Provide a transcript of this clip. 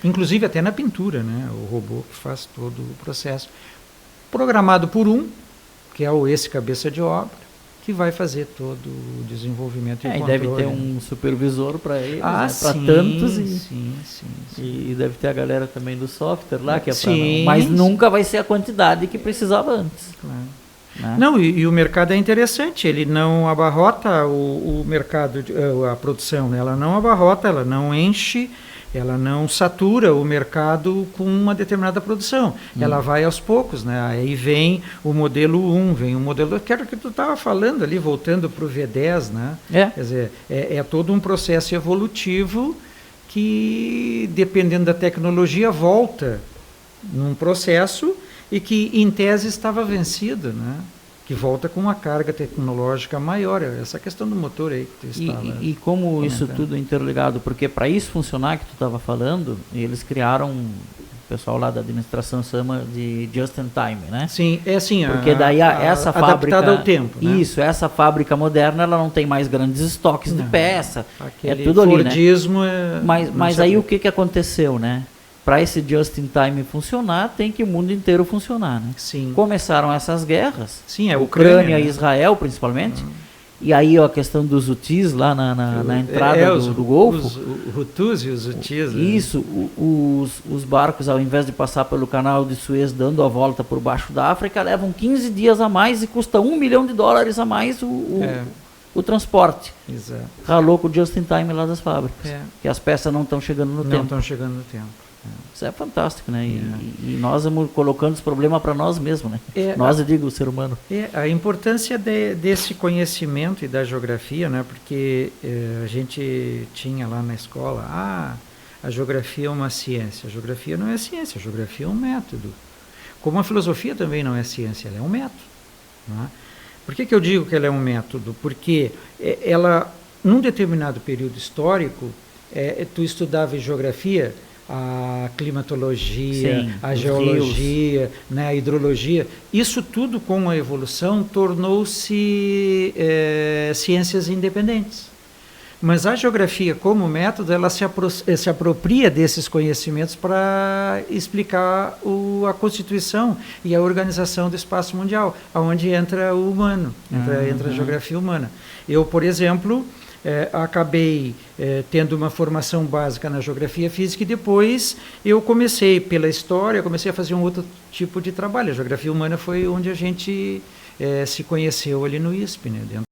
Inclusive até na pintura, né? O robô que faz todo o processo. Programado por um, que é esse cabeça de obra, que vai fazer todo o desenvolvimento e o controle. E deve ter um supervisor para eles, né? Para sim, tantos. Sim. E deve ter a galera também do software lá, que é para sim, mas nunca vai ser a quantidade que precisava antes. Claro. Né? Não, e o mercado é interessante, ele não abarrota o mercado, a produção, né? Ela não abarrota, ela não enche, ela não satura o mercado com uma determinada produção. Ela vai aos poucos, né? Aí vem o modelo 1, vem o modelo 2, que era o que tu estava falando ali, voltando para o V10, né? Quer dizer, é todo um processo evolutivo que, dependendo da tecnologia, volta num processo e que, em tese, estava vencido, né? Que volta com uma carga tecnológica maior. Essa questão do motor aí que tu estava E como comentando. Isso tudo interligado, porque para isso funcionar que tu estava falando, eles criaram, o pessoal lá da administração chama de just in time, né? Sim, é assim, porque daí essa fábrica adaptada ao tempo, né? Isso, essa fábrica moderna, ela não tem mais grandes estoques de peça, é tudo Fordismo ali, né? Mas aí o que aconteceu, né? Para esse just in time funcionar, tem que o mundo inteiro funcionar, né? Sim. Começaram essas guerras. Sim, a Ucrânia e Israel, principalmente. E aí a questão dos Houthis lá na entrada do Golfo. Os Hutus e os Houthis. Isso, os barcos, ao invés de passar pelo canal de Suez, dando a volta por baixo da África, levam 15 dias a mais e custa $1 milhão a mais o transporte. Exato. Ralou com o just in time lá das fábricas. Que as peças não estão chegando no tempo. Não estão chegando no tempo. Isso é fantástico, né? E nós vamos colocando os problemas para nós mesmos, né? Nós, eu digo, o ser humano. A importância desse conhecimento e da geografia, né? Porque a gente tinha lá na escola, a geografia é uma ciência. A geografia não é ciência, a geografia é um método. Como a filosofia também não é ciência, ela é um método. Né? Por que eu digo que ela é um método? Porque ela, num determinado período histórico, tu estudava em geografia a climatologia, a geologia, né, a hidrologia. Isso tudo, com a evolução, tornou-se ciências independentes. Mas a geografia, como método, ela se apropria desses conhecimentos para explicar a constituição e a organização do espaço mundial, onde entra o humano, entra a geografia humana. Eu, por exemplo, acabei tendo uma formação básica na geografia física e depois eu comecei pela história, comecei a fazer um outro tipo de trabalho. A geografia humana foi onde a gente se conheceu ali no ISP, né, dentro